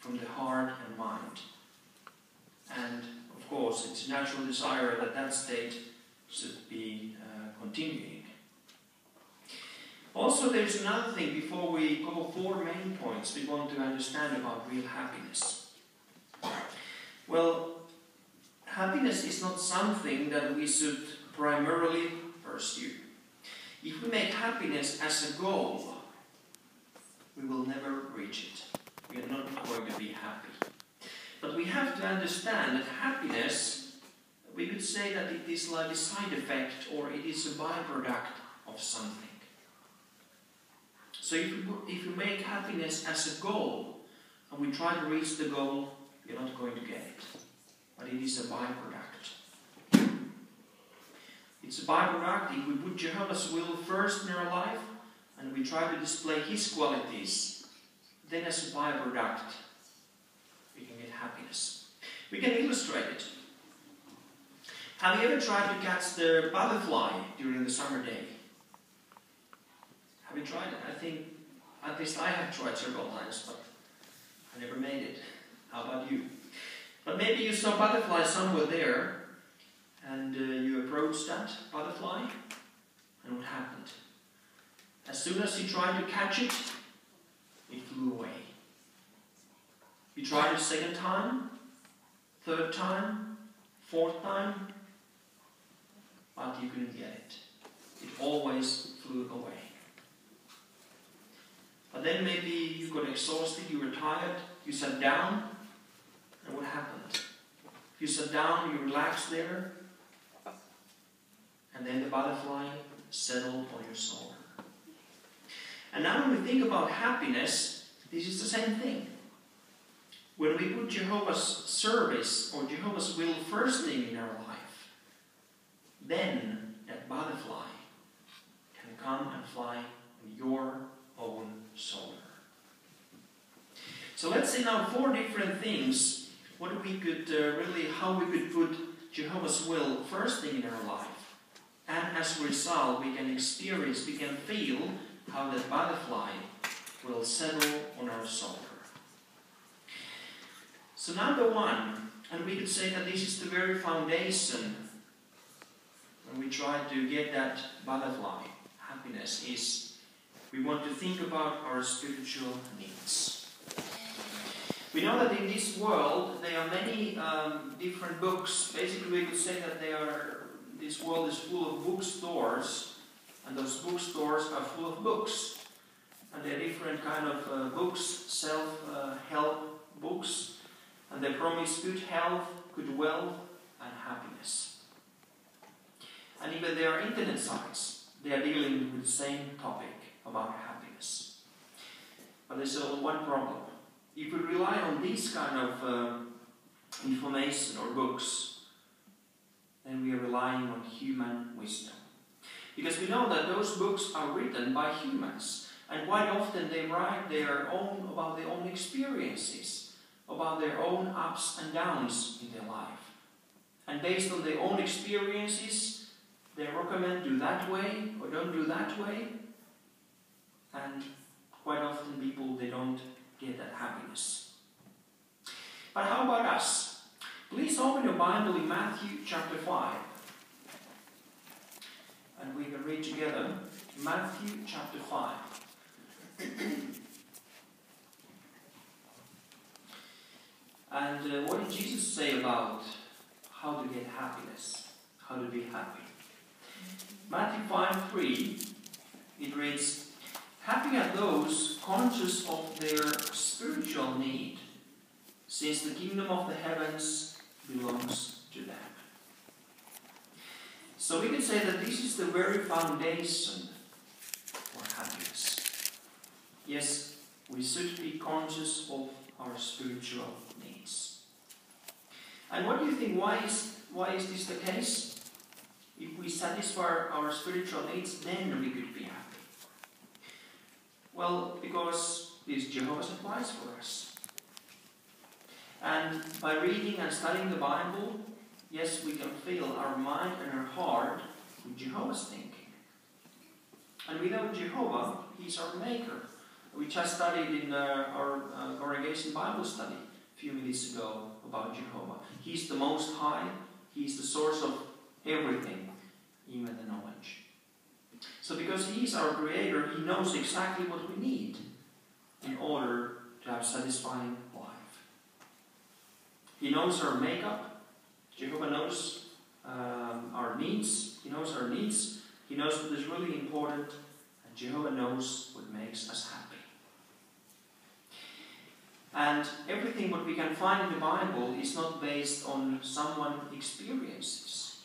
from the heart and mind. And of course, it's a natural desire that that state should be continuing. Also, there's another thing before we go 4 main points we want to understand about real happiness. Well, happiness is not something that we should primarily pursue. If we make happiness as a goal, we will never reach it. We are not going to be happy. But we have to understand that happiness, we could say that it is like a side effect or it is a byproduct of something. So if you make happiness as a goal and we try to reach the goal, you're not going to get it. But it is a byproduct. It's a byproduct if we put Jehovah's will first in our life and we try to display His qualities, then as a byproduct we can get happiness. We can illustrate it. Have you ever tried to catch the butterfly during the summer day? Have you tried it? I think, at least I have tried several times, but I never made it. How about you? But maybe you saw a butterfly somewhere there, and you approached that butterfly, and what happened? As soon as you tried to catch it, it flew away. You tried it a second time, third time, fourth time, but you couldn't get it. It always flew away. But then maybe you got exhausted, you were tired, you sat down, and what happened? You sat down, you relaxed there, and then the butterfly settled on your soul. And now when we think about happiness, this is the same thing. When we put Jehovah's service or Jehovah's will first thing in our life, then that butterfly can come and fly on your own soul. So let's see now 4 different things what we could how we could put Jehovah's will first thing in our life. And as a result, we can experience, we can feel how that butterfly will settle on our soul. So number 1, and we could say that this is the very foundation when we try to get that butterfly, happiness, is we want to think about our spiritual needs. We know that in this world there are many different books. Basically we could say that this world is full of bookstores, and those bookstores are full of books. And there are different kind of books, self-help books, and they promise good health, good wealth, and happiness. And even there are internet sites, they are dealing with the same topic about happiness. But there's only one problem. If we rely on these kind of information or books, then we are relying on human wisdom. Because we know that those books are written by humans, and quite often they write about their own experiences, about their own ups and downs in their life. And based on their own experiences, they recommend do that way or don't do that way. And quite often people, they don't get that happiness. But how about us? Please open your Bible in Matthew chapter 5. And we can read together Matthew chapter 5. And what did Jesus say about how to get happiness? How to be happy? Matthew 5:3, it reads, "Happy are those conscious of their spiritual need, since the kingdom of the heavens belongs to them." So we can say that this is the very foundation for happiness. Yes, we should be conscious of our spiritual needs. And what do you think, why is this the case? If we satisfy our spiritual needs, then we could be happy. Well, because this is Jehovah's advice for us. And by reading and studying the Bible, yes, we can fill our mind and our heart with Jehovah's thinking. And we know Jehovah, He's our Maker. We just studied in our congregation amazing Bible study a few minutes ago about Jehovah. He's the Most High. He's the source of everything, even the knowledge. So because He's our Creator, He knows exactly what we need in order to have satisfying life. He knows our makeup. Jehovah knows our needs. He knows our needs. He knows what is really important. And Jehovah knows what makes us happy. And everything what we can find in the Bible is not based on someone's experiences.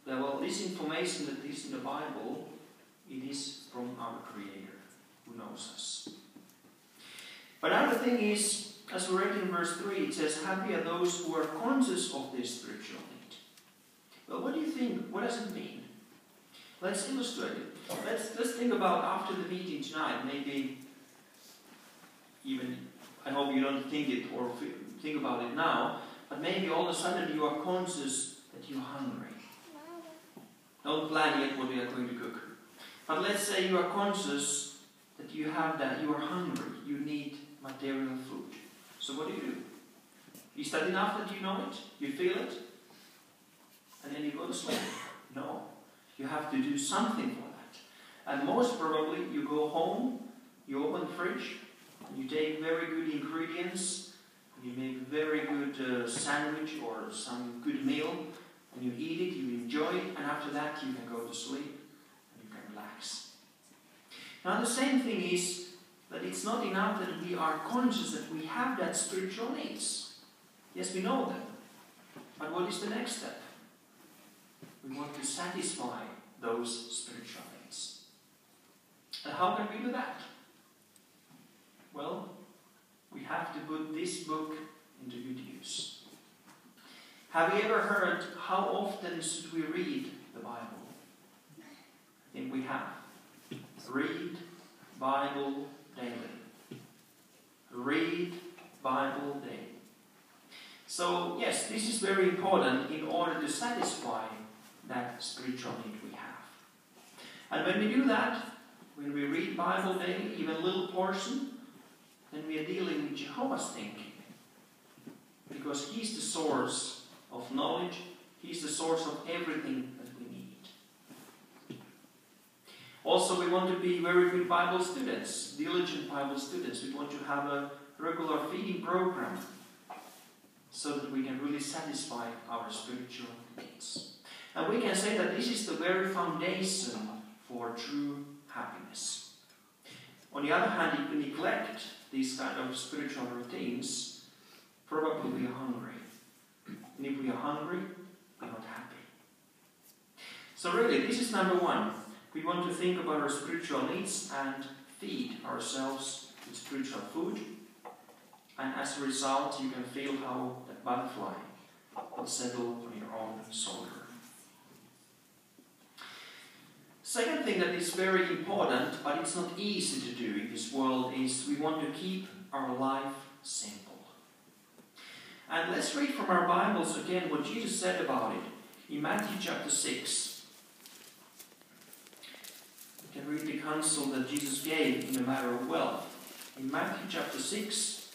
Well, this information that is in the Bible, it is from our Creator, who knows us. But now the thing is, as we read in verse 3, it says, happy are those who are conscious of their spiritual need. Well, what do you think? What does it mean? Let's illustrate it. Let's think about after the meeting tonight, maybe even, I hope you don't think it or think about it now, but maybe all of a sudden you are conscious that you're hungry. Don't plan yet what we are going to cook. But let's say you are conscious that you have that, you are hungry, you need material food. So what do? Is that enough that you know it? You feel it? And then you go to sleep? No. You have to do something for that. And most probably you go home, you open the fridge, and you take very good ingredients, and you make a very good sandwich or some good meal, and you eat it, you enjoy it, and after that you can go to sleep and you can relax. Now the same thing is that it's not enough that we are conscious that we have that spiritual needs. Yes, we know them. But what is the next step? We want to satisfy those spiritual needs. And how can we do that? Well, we have to put this book into good use. Have you ever heard how often should we read the Bible? I think we have. Read Bible daily. Read Bible daily. So yes, this is very important in order to satisfy that spiritual need we have. And when we do that, when we read Bible daily, even a little portion, then we are dealing with Jehovah's thinking. Because He's the source of knowledge. He's the source of everything that we need. Also, we want to be very good Bible students, diligent Bible students. We want to have a regular feeding program so that we can really satisfy our spiritual needs. And we can say that this is the very foundation for true happiness. On the other hand, if we neglect these kind of spiritual routines, probably we are hungry. And if we are hungry, we are not happy. So really, this is number one. We want to think about our spiritual needs and feed ourselves with spiritual food. And as a result, you can feel how that butterfly will settle on your own shoulder. Second thing that is very important, but it's not easy to do in this world, is we want to keep our life simple. And let's read from our Bibles again what Jesus said about it in Matthew chapter 6. We can read the counsel that Jesus gave in the matter of wealth. In Matthew chapter 6,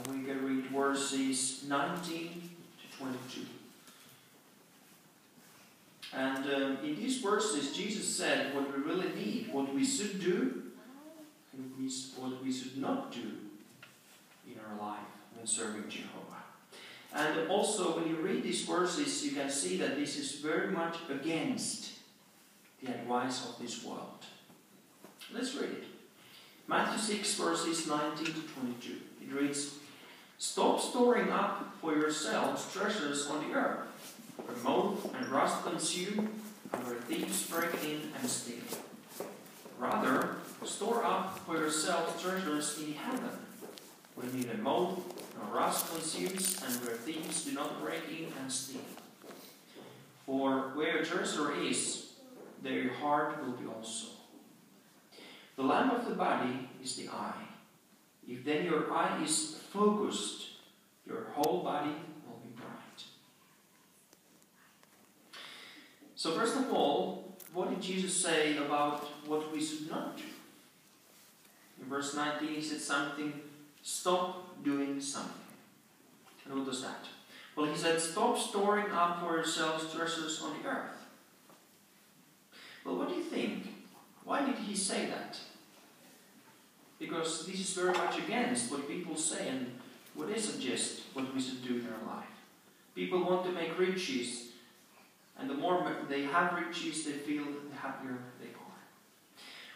we can read verses 19 to 22. And in these verses, Jesus said what we really need, what we should do, and what we should not do in our life when serving Jehovah. And also, when you read these verses, you can see that this is very much against the advice of this world. Let's read it. Matthew 6, verses 19 to 22. It reads, "Stop storing up for yourselves treasures on the earth, where moth and rust consume, and where thieves break in and steal. Rather, store up for yourselves treasures in heaven, where neither moth nor rust consumes, and where thieves do not break in and steal. For where your treasure is, there your heart will be also. The lamp of the body is the eye. If then your eye is focused, your whole body will be bright." So first of all, what did Jesus say about what we should not do? In verse 19 he said something, stop doing something. And what was that? Well, he said, stop storing up for yourselves treasures on the earth. Well, what do you think? Why did he say that? Because this is very much against what people say and what they suggest what we should do in our life. People want to make riches, and the more they have riches, they feel the happier they are.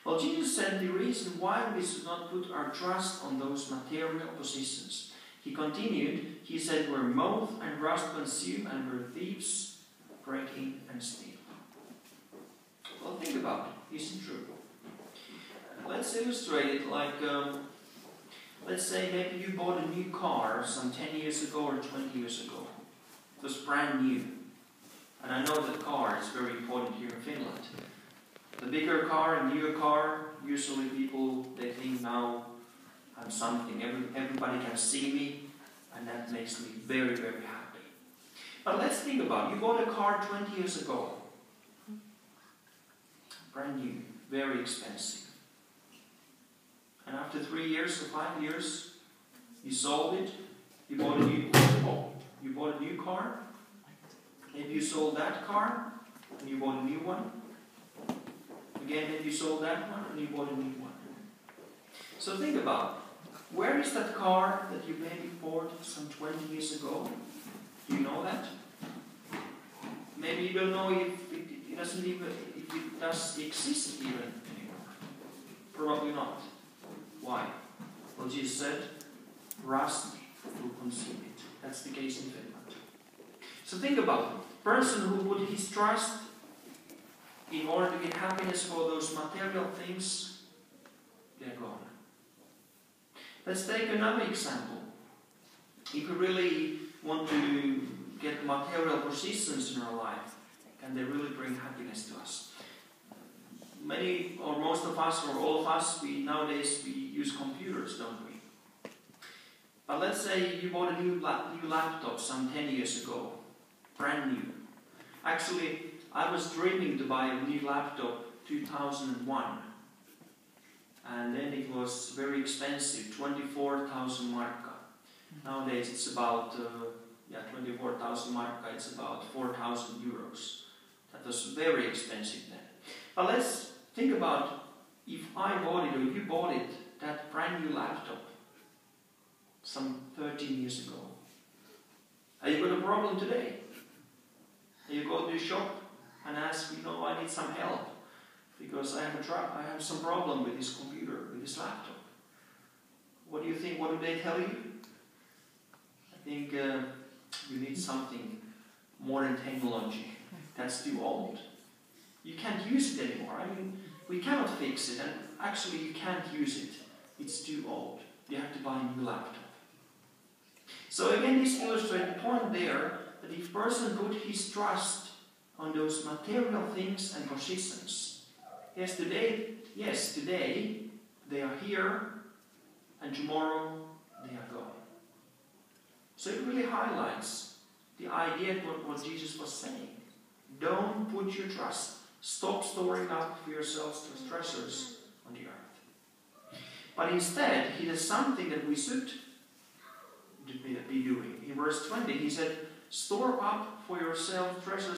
Well, Jesus said the reason why we should not put our trust on those material possessions. He continued, he said, where moth and rust consume and where thieves break in and steal. Well, think about it. Isn't it true? Let's illustrate it like, let's say maybe you bought a new car some 10 years ago or 20 years ago. It was brand new. And I know that car is very important here in Finland. The bigger car and newer car, usually people, they think now I'm something. Everybody can see me, and that makes me very, very happy. But let's think about it. You bought a car 20 years ago. Brand new, very expensive. And after 3 years or 5 years, you sold it, you bought a new car, maybe you sold that car, and you bought a new one. Again, maybe you sold that one, and you bought a new one. So think about, where is that car that you maybe bought some 20 years ago? Do you know that? Maybe you don't know if it does exist even anymore. Probably not. Why? Well, Jesus said, rust will consume it. That's the case in Finland. So think about it. Person who put his trust in order to get happiness for those material things, they're gone. Let's take another example. If we really want to get material possessions in our life, can they really bring happiness to us? Many or most of us or all of us, nowadays we use computers, don't we? But let's say you bought a new laptop some 10 years ago, brand new. Actually, I was dreaming to buy a new laptop 2001. And then it was very expensive, 24,000 marka. Nowadays it's about 24,000 marka, it's about 4,000 euros. That was very expensive then. But let's think about if I bought it or you bought it, that brand new laptop, some 13 years ago. Have you got a problem today? You go to the shop and ask, I need some help because I have some problem with this computer, with this laptop. What do you think? What do they tell you? I think you need something modern technology. That's too old. You can't use it anymore. We cannot fix it, and actually you can't use it. It's too old. You have to buy a new laptop. So again, this illustrates the point there that if a person put his trust on those material things and possessions, today they are here, and tomorrow they are gone. So it really highlights the idea of what Jesus was saying. Don't put your trust. Stop storing up for yourselves treasures on the earth. But instead, he does something that we should be doing. In verse 20, he said, store up for yourself treasures